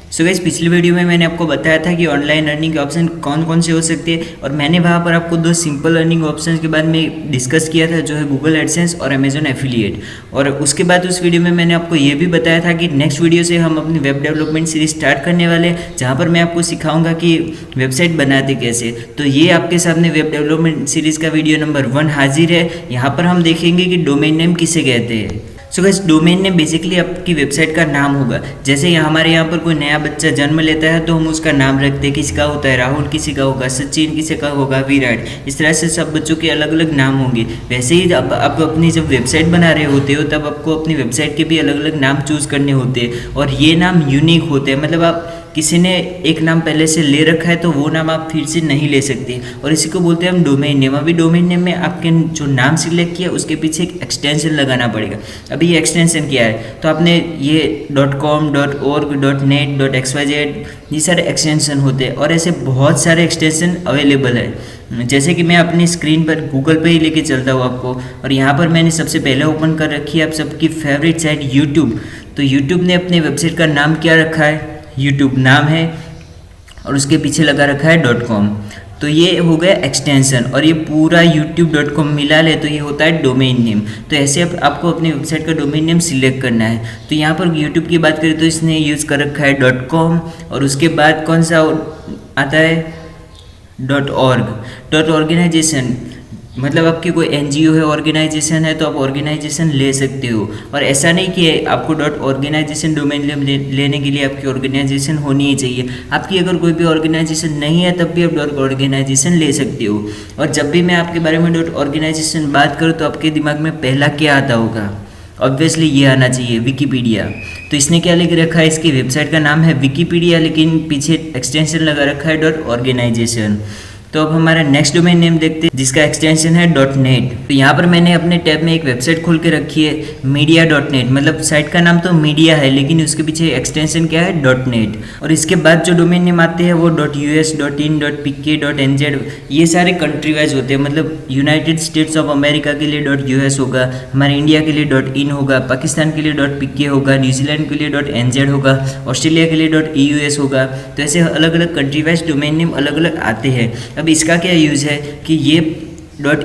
So guys, पिछली video में मैंने आपको बताया था कि ऑनलाइन अर्निंग के ऑप्शन कौन कौन से हो सकते हैं और मैंने वहाँ पर आपको दो सिंपल अर्निंग ऑप्शंस के बारे में डिस्कस किया था, जो है गूगल एडसेंस और अमेजॉन एफिलिएट। और उसके बाद उस वीडियो में मैंने आपको ये भी बताया था कि नेक्स्ट वीडियो से हम अपनी वेब डेवलपमेंट सीरीज स्टार्ट करने वाले हैं, जहाँ पर मैं आपको सिखाऊंगा कि वेबसाइट बनाते कैसे। तो ये आपके सामने वेब डेवलपमेंट सीरीज़ का वीडियो नंबर 1 हाजिर है। यहाँ पर हम देखेंगे कि डोमेन नेम किसे कहते हैं। So guys, domain name basically आपकी वेबसाइट का नाम होगा। जैसे हमारे यहाँ पर कोई नया बच्चा जन्म लेता है तो हम उसका नाम रखते हैं। किसी का होता है राहुल, किसी का होगा सचिन, किसी का होगा विराट। इस तरह से सब बच्चों के अलग अलग नाम होंगे। वैसे ही अब आप अपनी जब वेबसाइट बना रहे होते हो तब आपको अपनी वेबसाइट के भी अलग अलग नाम चूज़ करने होते हैं और ये नाम यूनिक होते हैं। मतलब आप किसी ने एक नाम पहले से ले रखा है तो वो नाम आप फिर से नहीं ले सकते, और इसी को बोलते हैं हम डोमेन नेम। अभी डोमेन नेम में आपके जो नाम सिलेक्ट किया उसके पीछे एक एक्सटेंशन लगाना पड़ेगा। अभी ये एक्सटेंशन क्या है, तो आपने ये .com, .org, .net, .xyz ये सारे एक्सटेंशन होते हैं और ऐसे बहुत सारे एक्सटेंशन अवेलेबल है। जैसे कि मैं अपनी स्क्रीन पर गूगल पे ही लेके चलता हूँ आपको, और यहाँ पर मैंने सबसे पहले ओपन कर रखी है आप सबकी फेवरेट साइट यूट्यूब। तो यूट्यूब ने अपने वेबसाइट का नाम क्या रखा है, यूट्यूब नाम है और उसके पीछे लगा रखा है .com। तो ये हो गया एक्सटेंशन, और ये पूरा youtube.com मिला ले तो ये होता है डोमेन नेम। तो ऐसे आपको अपनी वेबसाइट का डोमेन नेम सिलेक्ट करना है। तो यहाँ पर यूट्यूब की बात करें तो इसने यूज़ कर रखा है .com, और उसके बाद कौन सा आता है .org। .ऑर्गेनाइजेशन मतलब आपकी कोई एनजीओ है, ऑर्गेनाइजेशन है, तो आप ऑर्गेनाइजेशन ले सकते हो। और ऐसा नहीं कि आपको .ऑर्गेनाइजेशन डोमेन नेम लेने के लिए आपकी ऑर्गेनाइजेशन होनी ही चाहिए। आपकी अगर कोई भी ऑर्गेनाइजेशन नहीं है तब भी आप .ऑर्गेनाइजेशन ले सकते हो। और जब भी मैं आपके बारे में .ऑर्गेनाइजेशन बात करूँ तो आपके दिमाग में पहला क्या आता होगा, ऑब्वियसली ये आना चाहिए, विकीपीडिया। तो इसने क्या लिख रखा है, इसकी वेबसाइट का नाम है विकीपीडिया, लेकिन पीछे एक्सटेंशन लगा रखा है .ऑर्गेनाइजेशन। तो अब हमारा नेक्स्ट डोमेन नेम देखते हैं जिसका एक्सटेंशन है .net। तो यहाँ पर मैंने अपने टैब में एक वेबसाइट खोल के रखी है media.net। मतलब साइट का नाम तो मीडिया है लेकिन उसके पीछे एक्सटेंशन क्या है .net। और इसके बाद जो डोमेन नेम आते हैं वो .us, .in, .pk, .nz ये सारे कंट्री वाइज होते हैं। मतलब यूनाइटेड स्टेट्स ऑफ अमेरिका के लिए .us होगा, हमारे इंडिया के लिए .in होगा, पाकिस्तान के लिए .pk होगा, न्यूजीलैंड के लिए .nz होगा, ऑस्ट्रेलिया के लिए .eus होगा। तो ऐसे अलग अलग कंट्री वाइज डोमेन नेम अलग अलग आते हैं। अब इसका क्या यूज़ है कि ये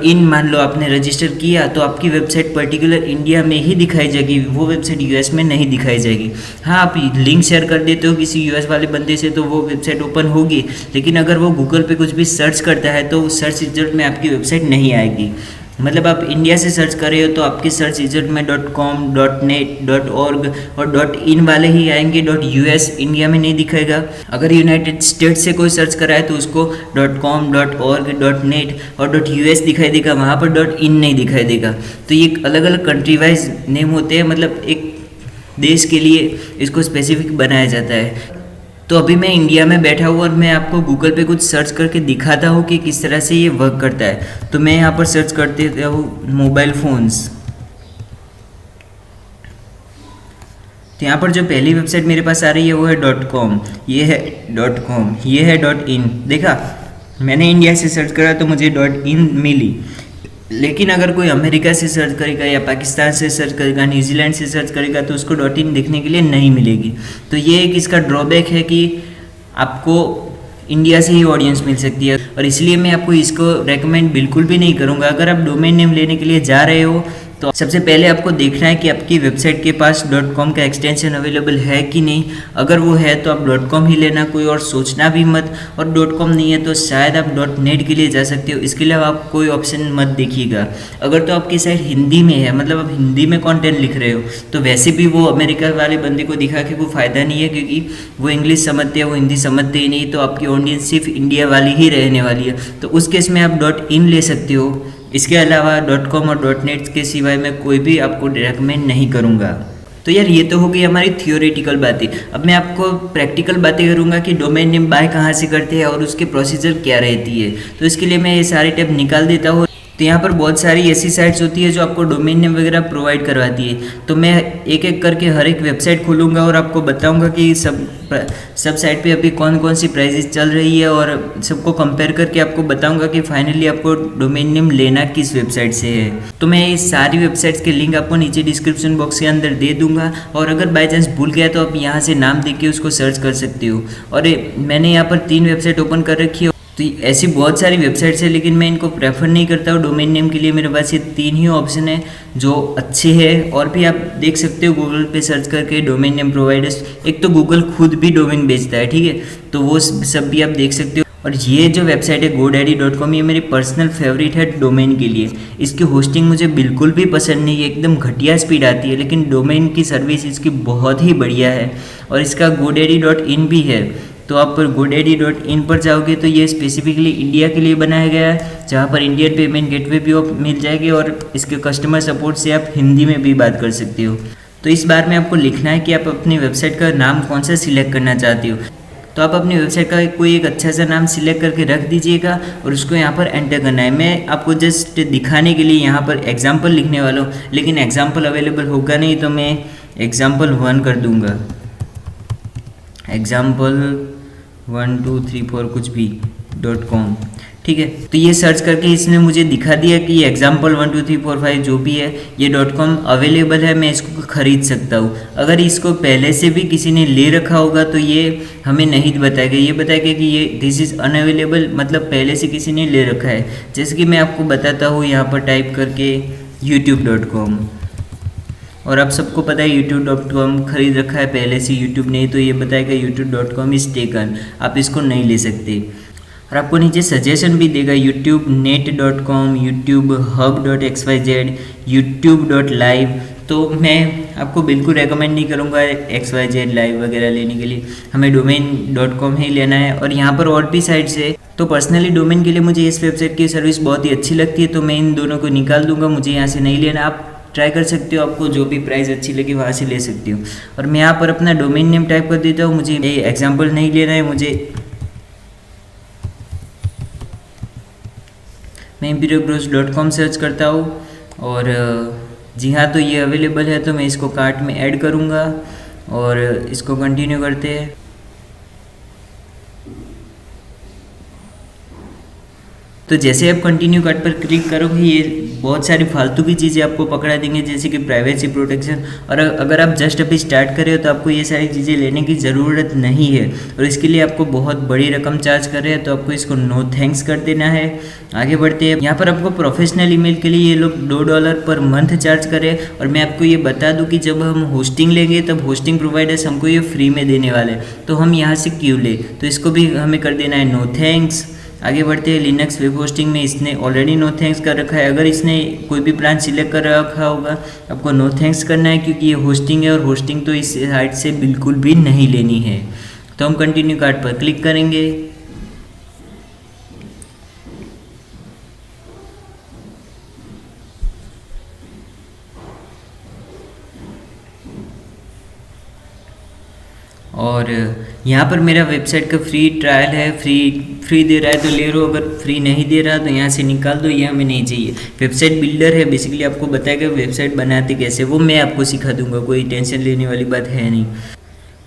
.in मान लो आपने रजिस्टर किया तो आपकी वेबसाइट पर्टिकुलर इंडिया में ही दिखाई जाएगी, वो वेबसाइट यूएस में नहीं दिखाई जाएगी। हाँ, आप लिंक शेयर कर देते हो किसी यूएस वाले बंदे से तो वो वेबसाइट ओपन होगी, लेकिन अगर वो गूगल पे कुछ भी सर्च करता है तो सर्च रिजल्ट में आपकी वेबसाइट नहीं आएगी। मतलब आप इंडिया से सर्च कर रहे हो तो आपके सर्च रिजल्ट में .com, .net, .org और .in वाले ही आएंगे, .us इंडिया में नहीं दिखाएगा। अगर यूनाइटेड स्टेट्स से कोई सर्च करा है तो उसको .com, .org, .net और .us दिखाई देगा, वहाँ पर .in नहीं दिखाई देगा। तो ये अलग अलग कंट्री वाइज नेम होते हैं, मतलब एक देश के लिए इसको स्पेसिफिक बनाया जाता है। तो अभी मैं इंडिया में बैठा हूँ और मैं आपको गूगल पे कुछ सर्च करके दिखाता हूँ कि किस तरह से ये वर्क करता है। तो मैं यहाँ पर सर्च करते हूँ मोबाइल फ़ोन्स। तो यहाँ पर जो पहली वेबसाइट मेरे पास आ रही है वो है .com, ये है .com, ये है .in। देखा, मैंने इंडिया से सर्च करा तो मुझे .in मिली, लेकिन अगर कोई अमेरिका से सर्च करेगा या पाकिस्तान से सर्च करेगा, न्यूजीलैंड से सर्च करेगा तो उसको .in देखने के लिए नहीं मिलेगी। तो ये एक इसका ड्रॉबैक है कि आपको इंडिया से ही ऑडियंस मिल सकती है, और इसलिए मैं आपको इसको रेकमेंड बिल्कुल भी नहीं करूँगा। अगर आप डोमेन नेम लेने के लिए जा रहे हो तो सबसे पहले आपको देखना है कि आपकी वेबसाइट के पास .com का एक्सटेंशन अवेलेबल है कि नहीं। अगर वो है तो आप .com ही लेना, कोई और सोचना भी मत। और .com नहीं है तो शायद आप .net के लिए जा सकते हो, इसके लिए आप कोई ऑप्शन मत देखिएगा। अगर तो आपकी साइट हिंदी में है, मतलब आप हिंदी में कंटेंट लिख रहे हो, तो वैसे भी वो अमेरिका वाले बंदे को दिखा के कोई फ़ायदा नहीं है, क्योंकि वो इंग्लिश समझते हैं, वो हिंदी समझते ही नहीं। तो आपकी ऑडियंस सिर्फ इंडिया वाली ही रहने वाली है। तो उस केस में आप .in ले सकते हो। इसके अलावा .com और .net के सिवाय मैं कोई भी आपको रेकमेंड नहीं करूँगा। तो यार, ये तो हो गई हमारी थियोरेटिकल बातें। अब मैं आपको प्रैक्टिकल बातें करूँगा कि डोमेन नेम बाय कहाँ से करते हैं और उसके प्रोसीजर क्या रहती है। तो इसके लिए मैं ये सारे टैब निकाल देता हूँ। तो यहाँ पर बहुत सारी ऐसी साइट्स होती है जो आपको डोमेन नेम वगैरह प्रोवाइड करवाती है। तो मैं एक एक करके हर एक वेबसाइट खोलूँगा और आपको बताऊँगा कि सब साइट पे अभी कौन कौन सी प्राइजेस चल रही है, और सबको कंपेयर करके आपको बताऊँगा कि फाइनली आपको डोमेन नेम लेना किस वेबसाइट से है। तो मैं ये सारी वेबसाइट्स के लिंक आपको नीचे डिस्क्रिप्शन बॉक्स के अंदर दे दूँगा, और अगर बाई चांस भूल गया तो आप यहाँ से नाम देख के उसको सर्च कर सकते हो। और मैंने यहाँ पर 3 वेबसाइट ओपन कर रखी है। तो ऐसी बहुत सारी वेबसाइट्स है, लेकिन मैं इनको प्रेफर नहीं करता हूँ डोमेन नेम के लिए। मेरे पास ये 3 ही ऑप्शन है जो अच्छे हैं, और भी आप देख सकते हो गूगल पे सर्च करके डोमेन नेम प्रोवाइडर्स। एक तो गूगल खुद भी डोमेन बेचता है, ठीक है, तो वो सब भी आप देख सकते हो। और ये जो वेबसाइट है godaddy.com, ये मेरी पर्सनल फेवरेट है डोमेन के लिए। इसकी होस्टिंग मुझे बिल्कुल भी पसंद नहीं है, एकदम घटिया स्पीड आती है, लेकिन डोमेन की सर्विस इसकी बहुत ही बढ़िया है। और इसका godaddy.in भी है। तो आप godaddy.in पर जाओगे तो ये स्पेसिफिकली इंडिया के लिए बनाया गया है, जहाँ पर इंडियन पेमेंट गेटवे भी मिल जाएगी, और इसके कस्टमर सपोर्ट से आप हिंदी में भी बात कर सकते हो। तो इस बार में आपको लिखना है कि आप अपनी वेबसाइट का नाम कौन सा सिलेक्ट करना चाहते हो। तो आप अपनी वेबसाइट का कोई एक अच्छा सा नाम सिलेक्ट करके रख दीजिएगा, और उसको यहाँ पर एंटर करना है। मैं आपको जस्ट दिखाने के लिए यहाँ पर एग्जाम्पल लिखने वाला हूँ, लेकिन एग्जाम्पल अवेलेबल होगा नहीं, तो मैं example1 कर दूँगा, example1234 कुछ भी .com, ठीक है। तो ये सर्च करके इसने मुझे दिखा दिया कि ये example12345 जो भी है ये .com अवेलेबल है, मैं इसको खरीद सकता हूँ। अगर इसको पहले से भी किसी ने ले रखा होगा तो ये हमें नहीं बताएगा, ये बताएगा कि ये दिस इज़ अनअवेलेबल, मतलब पहले से किसी ने ले रखा है। जैसे कि मैं आपको बताता हूँ, यहाँ पर टाइप करके youtube.com, और आप सबको पता है youtube.com खरीद रखा है पहले से यूट्यूब ने, तो ये बताएगा youtube.com इज़ टेकन, आप इसको नहीं ले सकते। और आपको नीचे सजेशन भी देगा youtubenet.com, youtubehub.xyz, youtube.live। तो मैं आपको बिल्कुल रेकमेंड नहीं करूँगा XYZ लाइव वगैरह लेने के लिए, हमें domain.com ही लेना है। और यहाँ पर और भी साइट्स है, तो पर्सनली डोमेन के लिए मुझे इस वेबसाइट की सर्विस बहुत ही अच्छी लगती है, तो मैं इन दोनों को निकाल दूंगा, मुझे यहाँ से नहीं लेना। आप ट्राई कर सकते हो, आपको जो भी प्राइस अच्छी लगी वहाँ से ले सकते हो। और मैं यहाँ पर अपना डोमेन नेम टाइप कर देता हूँ, मुझे ये एग्जाम्पल नहीं लेना है, मैं imperialbros.com सर्च करता हूँ, और जी हाँ, तो ये अवेलेबल है, तो मैं इसको कार्ट में ऐड करूँगा और इसको कंटिन्यू करते हैं। तो जैसे आप कंटिन्यू कार्ट पर क्लिक करोगे, ये बहुत सारी फालतू की चीज़ें आपको पकड़ा देंगे, जैसे कि प्राइवेसी प्रोटेक्शन। और अगर आप जस्ट अभी स्टार्ट कर रहे हो तो आपको ये सारी चीज़ें लेने की ज़रूरत नहीं है, और इसके लिए आपको बहुत बड़ी रकम चार्ज कर रहे हैं, तो आपको इसको नो थैंक्स कर देना है। आगे बढ़ते हैं। यहाँ पर आपको प्रोफेशनल ईमेल के लिए ये लोग $2 पर मंथ चार्ज करें। और मैं आपको ये बता दूँ कि जब हम होस्टिंग लेंगे तब होस्टिंग प्रोवाइडर्स हमको ये फ्री में देने वाले, तो हम यहाँ से क्यों ले, तो इसको भी हमें कर देना है नो थैंक्स। आगे बढ़ते हैं। लिनक्स वेब होस्टिंग में इसने ऑलरेडी नो थैंक्स कर रखा है। अगर इसने कोई भी प्लान सिलेक्ट कर रखा होगा आपको नो थैंक्स करना है, क्योंकि ये होस्टिंग है और होस्टिंग तो इस साइट से बिल्कुल भी नहीं लेनी है। तो हम कंटिन्यू कार्ड पर क्लिक करेंगे। और यहाँ पर मेरा वेबसाइट का फ्री ट्रायल है, फ्री दे रहा है तो ले लो, अगर फ्री नहीं दे रहा तो यहाँ से निकाल दो, ये हमें नहीं चाहिए। वेबसाइट बिल्डर है, बेसिकली आपको बताएगा वेबसाइट बनाते कैसे, वो मैं आपको सिखा दूंगा, कोई टेंशन लेने वाली बात है नहीं।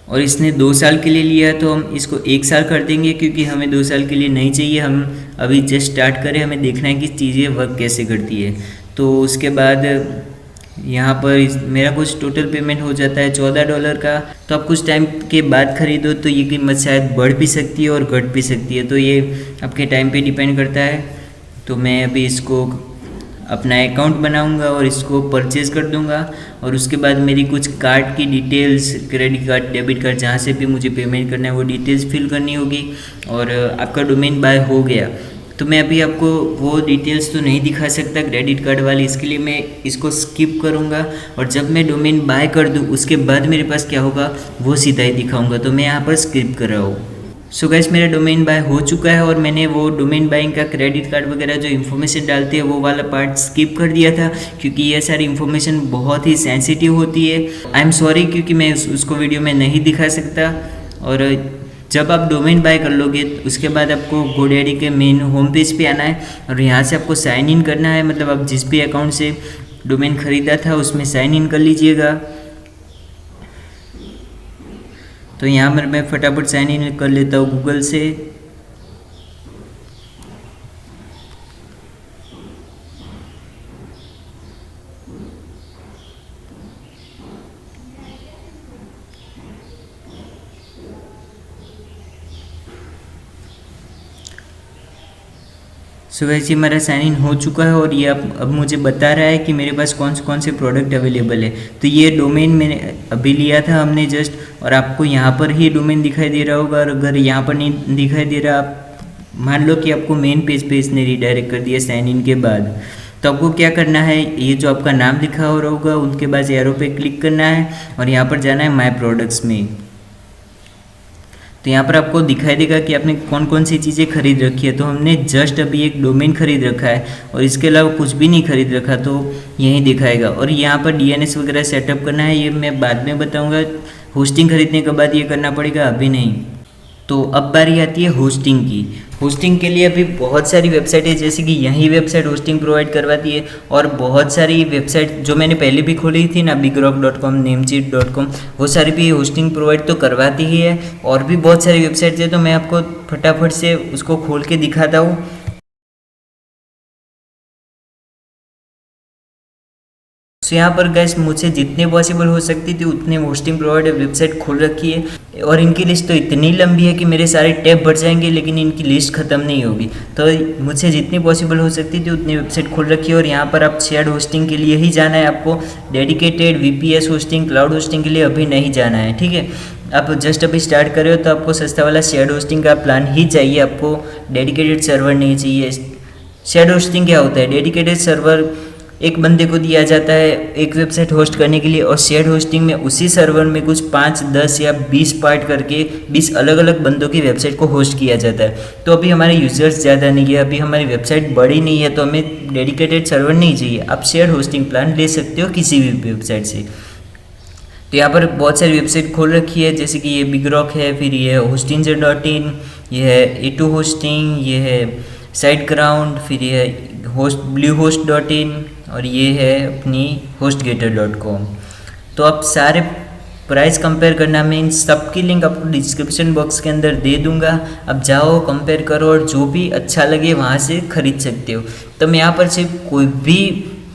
और इसने 2 साल के लिए लिया है, तो हम इसको 1 साल कर देंगे, क्योंकि हमें 2 साल के लिए नहीं चाहिए। हम अभी जस्ट स्टार्ट करें, हमें देखना है कि चीज़ें वर्क कैसे करती है। तो उसके बाद यहाँ पर मेरा कुछ टोटल पेमेंट हो जाता है $14 का। तो आप कुछ टाइम के बाद ख़रीदो तो ये कीमत शायद बढ़ भी सकती है और घट भी सकती है, तो ये आपके टाइम पे डिपेंड करता है। तो मैं अभी इसको अपना अकाउंट बनाऊंगा और इसको परचेज़ कर दूंगा, और उसके बाद मेरी कुछ कार्ड की details, credit card, debit card, जहाँ से भी मुझे पेमेंट करना है वो डिटेल्स फिल करनी होगी। और आपका डोमेन बाय हो गया, तो मैं अभी आपको वो डिटेल्स तो नहीं दिखा सकता क्रेडिट कार्ड वाली, इसके लिए मैं इसको स्किप करूँगा। और जब मैं डोमेन बाय कर दूँ उसके बाद मेरे पास क्या होगा वो सीधा ही दिखाऊँगा, तो मैं यहाँ पर स्किप कर रहा हूँ। सो गाइस, मेरा डोमेन बाय हो चुका है और मैंने वो डोमेन बाइंग का क्रेडिट कार्ड वगैरह जो इन्फॉर्मेशन डालती है वो वाला पार्ट स्किप कर दिया था, क्योंकि ये सारी इन्फॉर्मेशन बहुत ही सेंसिटिव होती है। आई एम सॉरी, क्योंकि मैं उसको वीडियो में नहीं दिखा सकता। और जब आप डोमेन बाय कर लोगे उसके बाद आपको GoDaddy के मेन होम पेज पे आना है और यहाँ से आपको साइन इन करना है। मतलब आप जिस भी अकाउंट से डोमेन खरीदा था उसमें साइन इन कर लीजिएगा। तो यहाँ पर मैं फटाफट साइन इन कर लेता हूँ गूगल से। सो वैसे हमारा साइन इन हो चुका है और ये अब मुझे बता रहा है कि मेरे पास कौन से प्रोडक्ट अवेलेबल है। तो ये डोमेन मैंने अभी लिया था हमने जस्ट, और आपको यहाँ पर ही डोमेन दिखाई दे रहा होगा। और अगर यहाँ पर नहीं दिखाई दे रहा, आप मान लो कि आपको मेन पेज पे इसने रिडायरेक्ट कर दिया साइन इन के बाद, तो आपको क्या करना है, ये जो आपका नाम लिखा हो रहा होगा उनके बाद एरो पे क्लिक करना है और यहाँ पर जाना है माय प्रोडक्ट्स में। तो यहाँ पर आपको दिखाई देगा कि आपने कौन कौन सी चीज़ें खरीद रखी है। तो हमने जस्ट अभी एक डोमेन खरीद रखा है और इसके अलावा कुछ भी नहीं खरीद रखा, तो यहीं दिखाएगा। और यहाँ पर DNS वगैरह सेटअप करना है, ये मैं बाद में बताऊँगा। होस्टिंग खरीदने के बाद ये करना पड़ेगा, अभी नहीं। तो अब बारी आती है होस्टिंग की। होस्टिंग के लिए अभी बहुत सारी वेबसाइट है, जैसे कि यही वेबसाइट होस्टिंग प्रोवाइड करवाती है, और बहुत सारी वेबसाइट जो मैंने पहले भी खोली थी ना, bigrock.com, namecheat.com, वो सारी भी होस्टिंग प्रोवाइड तो करवाती ही है। और भी बहुत सारी वेबसाइट है, तो मैं आपको फटाफट से उसको खोल के दिखाता हूँ। सो यहाँ पर गैस मुझे जितने पॉसिबल हो सकती थी उतने होस्टिंग प्रोवाइडर वेबसाइट खोल रखी है, और इनकी लिस्ट तो इतनी लंबी है कि मेरे सारे टैब भर जाएंगे, लेकिन इनकी लिस्ट ख़त्म नहीं होगी। तो मुझे जितनी पॉसिबल हो सकती थी उतनी वेबसाइट खोल रखी है। और यहाँ पर आप शेयर्ड होस्टिंग के लिए ही जाना है, आपको dedicated VPS hosting, cloud hosting के लिए अभी नहीं जाना है, ठीक है। आप जस्ट अभी स्टार्ट कर रहे हो तो आपको सस्ता वाला शेयर्ड होस्टिंग का प्लान ही चाहिए, आपको डेडिकेटेड सर्वर नहीं चाहिए। शेयर्ड होस्टिंग क्या होता है, डेडिकेटेड सर्वर एक बंदे को दिया जाता है एक वेबसाइट होस्ट करने के लिए, और शेयर्ड होस्टिंग में उसी सर्वर में कुछ 5, 10 या 20 पार्ट करके 20 अलग अलग बंदों की वेबसाइट को होस्ट किया जाता है। तो अभी हमारे यूजर्स ज़्यादा नहीं है, अभी हमारी वेबसाइट बड़ी नहीं है, तो हमें डेडिकेटेड सर्वर नहीं चाहिए। आप शेयर्ड होस्टिंग प्लान ले सकते हो किसी भी वेबसाइट से। तो यहाँ पर बहुत सारी वेबसाइट खोल रखी है, जैसे कि ये बिगरॉक है, फिर ये है hostingger.in, ये है A2 होस्टिंग, ये है SiteGround, फिर ये है bluehost.in, और ये है अपनी hostgator.com। तो आप सारे प्राइस कंपेयर करना, मैं इन सब की लिंक आपको डिस्क्रिप्शन बॉक्स के अंदर दे दूंगा। अब जाओ कंपेयर करो और जो भी अच्छा लगे वहाँ से खरीद सकते हो। तो मैं यहाँ पर सिर्फ कोई भी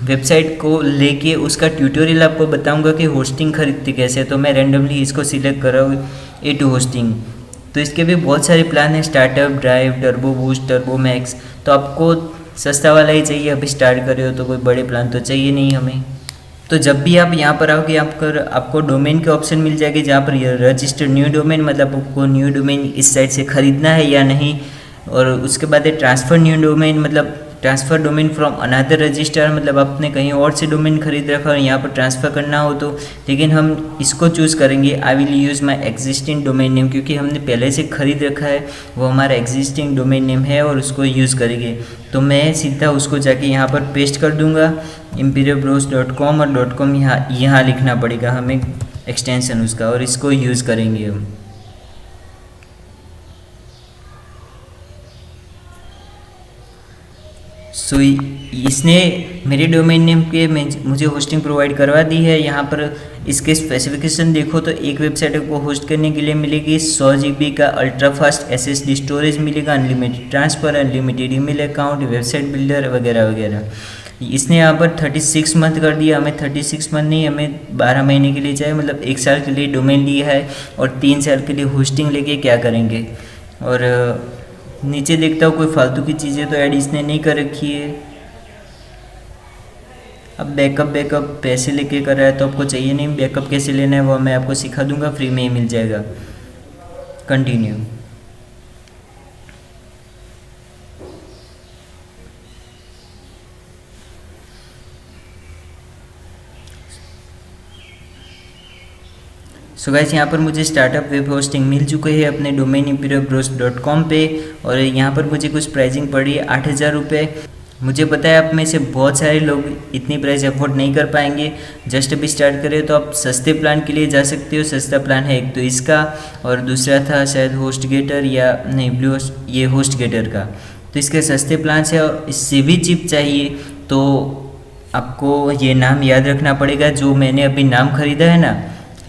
वेबसाइट को लेके उसका ट्यूटोरियल आपको बताऊंगा कि होस्टिंग खरीदते कैसे। तो मैं रैंडमली इसको सिलेक्ट कर रहा हूँ, A2 होस्टिंग। तो इसके भी बहुत सारे प्लान हैं, startup, drive, turbo boost, turbo max. तो आपको सस्ता वाला ही चाहिए, अभी स्टार्ट कर रहे हो तो कोई बड़े प्लान तो चाहिए नहीं हमें। तो जब भी आप यहाँ पर आओगे आपको डोमेन के ऑप्शन मिल जाएगी, जहाँ पर रजिस्टर न्यू डोमेन, मतलब आपको न्यू डोमेन इस साइट से खरीदना है या नहीं। और उसके बाद है ट्रांसफ़र न्यू डोमेन, मतलब transfer domain from another register, मतलब आपने कहीं और से डोमेन खरीद रखा और यहाँ पर ट्रांसफ़र करना हो तो। लेकिन हम इसको चूज़ करेंगे, I will use my existing domain name, क्योंकि हमने पहले से खरीद रखा है, वो हमारा एग्जिस्टिंग डोमेन नेम है और उसको यूज़ करेंगे। तो मैं सीधा उसको जाके यहाँ पर पेस्ट कर दूँगा, imperialbros.com, और .com यहाँ लिखना पड़ेगा हमें एक्सटेंशन उसका, और इसको यूज़ करेंगे हम। सो इसने मेरे डोमेन नेम के मुझे होस्टिंग प्रोवाइड करवा दी है। यहाँ पर इसके स्पेसिफिकेशन देखो तो एक वेबसाइट को होस्ट करने के लिए मिलेगी 100 GB का अल्ट्रा फास्ट SSD स्टोरेज मिलेगा, unlimited transfer, unlimited email account, website builder वगैरह वगैरह। इसने यहाँ पर 36 मंथ कर दिया, हमें 36 मंथ नहीं, हमें 12 महीने के लिए चाहिए, मतलब 1 साल के लिए डोमेन लिया है और 3 साल के लिए होस्टिंग लेके क्या करेंगे। और नीचे देखता हूँ कोई फालतू की चीज़ें तो ऐड इसने नहीं कर रखी है। अब बैकअप पैसे लेके कर रहा है तो आपको चाहिए नहीं, बैकअप कैसे लेना है वो मैं आपको सिखा दूंगा, फ्री में ही मिल जाएगा। कंटिन्यू। सो गाइस यहाँ पर मुझे स्टार्टअप वेब होस्टिंग मिल चुके हैं अपने डोमेन imperialbros.com पे, और यहाँ पर मुझे कुछ प्राइसिंग पड़ी है 8,000 रुपये। मुझे पता है आप में से बहुत सारे लोग इतनी प्राइस अफोर्ड नहीं कर पाएंगे, जस्ट अभी स्टार्ट करें तो आप सस्ते प्लान के लिए जा सकते हो। सस्ता प्लान है एक तो इसका, और दूसरा था शायद होस्ट गेटर या नहीं ब्लू होस्ट, ये होस्ट गेटर का। तो इसके सस्ते प्लान है और इससे भी चिप चाहिए तो आपको ये नाम याद रखना पड़ेगा। जो मैंने अभी नाम खरीदा है ना,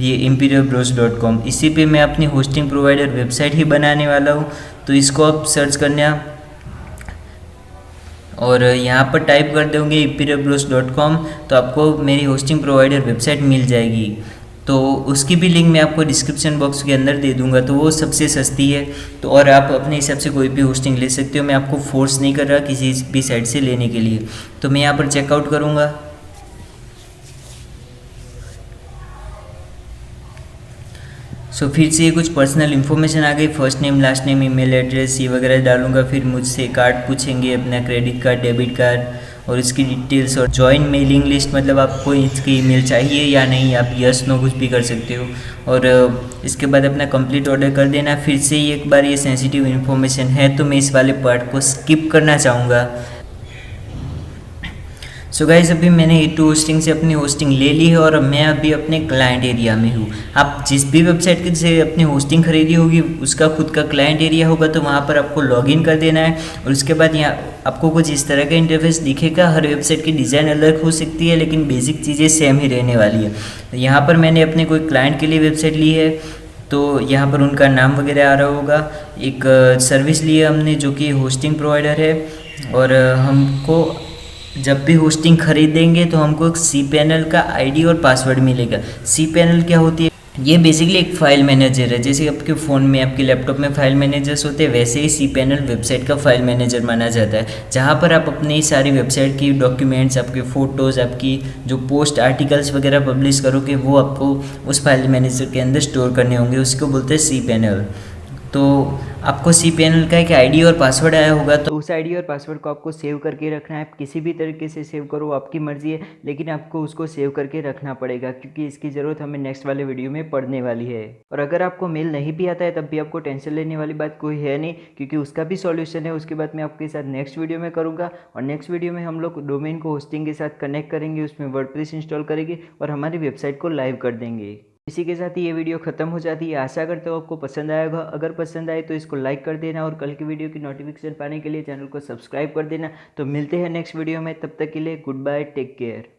ये imperialbros.com, इसी पे मैं अपनी होस्टिंग प्रोवाइडर वेबसाइट ही बनाने वाला हूँ। तो इसको आप सर्च करना और यहाँ पर टाइप कर दोगे imperialbros.com तो आपको मेरी होस्टिंग प्रोवाइडर वेबसाइट मिल जाएगी। तो उसकी भी लिंक मैं आपको डिस्क्रिप्शन बॉक्स के अंदर दे दूंगा। तो वो सबसे सस्ती है, तो और आप अपने हिसाब से कोई भी होस्टिंग ले सकते हो। मैं आपको फोर्स नहीं कर रहा किसी भी साइट से लेने के लिए। तो मैं यहाँ पर चेकआउट करूँगा। फिर से ये कुछ पर्सनल इन्फॉर्मेशन आ गई, first name, last name, email address, ये वगैरह डालूंगा। फिर मुझसे कार्ड पूछेंगे, अपना क्रेडिट कार्ड, डेबिट कार्ड और इसकी डिटेल्स, और ज्वाइन मेलिंग लिस्ट, मतलब आपको इसकी ईमेल चाहिए या नहीं, आप यस नो कुछ भी कर सकते हो। और इसके बाद अपना कंप्लीट ऑर्डर कर देना। फिर से एक बार ये सेंसिटिव इन्फॉर्मेशन है तो मैं इस वाले पार्ट को स्किप करना चाहूँगा। सो गाइस, अभी मैंने E2 होस्टिंग से अपनी होस्टिंग ले ली है और मैं अभी अपने क्लाइंट एरिया में हूँ। आप जिस भी वेबसाइट से अपनी होस्टिंग खरीदी होगी उसका खुद का क्लाइंट एरिया होगा, तो वहाँ पर आपको लॉगिन कर देना है। और उसके बाद यहाँ आपको कुछ इस तरह का इंटरफेस दिखेगा। हर वेबसाइट की डिज़ाइन अलग हो सकती है लेकिन बेसिक चीज़ें सेम ही रहने वाली है। यहाँ पर मैंने अपने कोई क्लाइंट के लिए वेबसाइट ली है, तो यहाँ पर उनका नाम वगैरह आ रहा होगा। एक सर्विस ली है हमने जो कि होस्टिंग प्रोवाइडर है, और हमको जब भी होस्टिंग खरीदेंगे तो हमको एक cPanel का आईडी और पासवर्ड मिलेगा। cPanel क्या होती है? ये बेसिकली एक फाइल मैनेजर है। जैसे आपके फ़ोन में, आपके लैपटॉप में फाइल मैनेजर्स होते हैं, वैसे ही cPanel वेबसाइट का फाइल मैनेजर माना जाता है, जहाँ पर आप अपनी सारी वेबसाइट की डॉक्यूमेंट्स, आपके फ़ोटोज़, आपकी जो पोस्ट आर्टिकल्स वगैरह पब्लिश करोगे वो आपको उस फाइल मैनेजर के अंदर स्टोर करने होंगे। उसको बोलते हैं cPanel। तो आपको cPanel का एक आईडी और पासवर्ड आया होगा, तो उस आईडी और पासवर्ड को आपको सेव करके रखना है। आप किसी भी तरीके से सेव करो, आपकी मर्ज़ी है, लेकिन आपको उसको सेव करके रखना पड़ेगा क्योंकि इसकी ज़रूरत हमें नेक्स्ट वाले वीडियो में पड़ने वाली है। और अगर आपको मेल नहीं भी आता है तब भी आपको टेंशन लेने वाली बात कोई है नहीं, क्योंकि उसका भी सॉल्यूशन है। उसके बाद मैं आपके साथ नेक्स्ट वीडियो में करूँगा, और नेक्स्ट वीडियो में हम लोग डोमेन को होस्टिंग के साथ कनेक्ट करेंगे, उसमें वर्डप्रेस इंस्टॉल करेंगे और हमारी वेबसाइट को लाइव कर देंगे। इसी के साथ ही ये वीडियो खत्म हो जाती है। आशा करता हूँ आपको पसंद आएगा। अगर पसंद आए तो इसको लाइक कर देना और कल की वीडियो की नोटिफिकेशन पाने के लिए चैनल को सब्सक्राइब कर देना। तो मिलते हैं नेक्स्ट वीडियो में, तब तक के लिए गुड बाय, टेक केयर।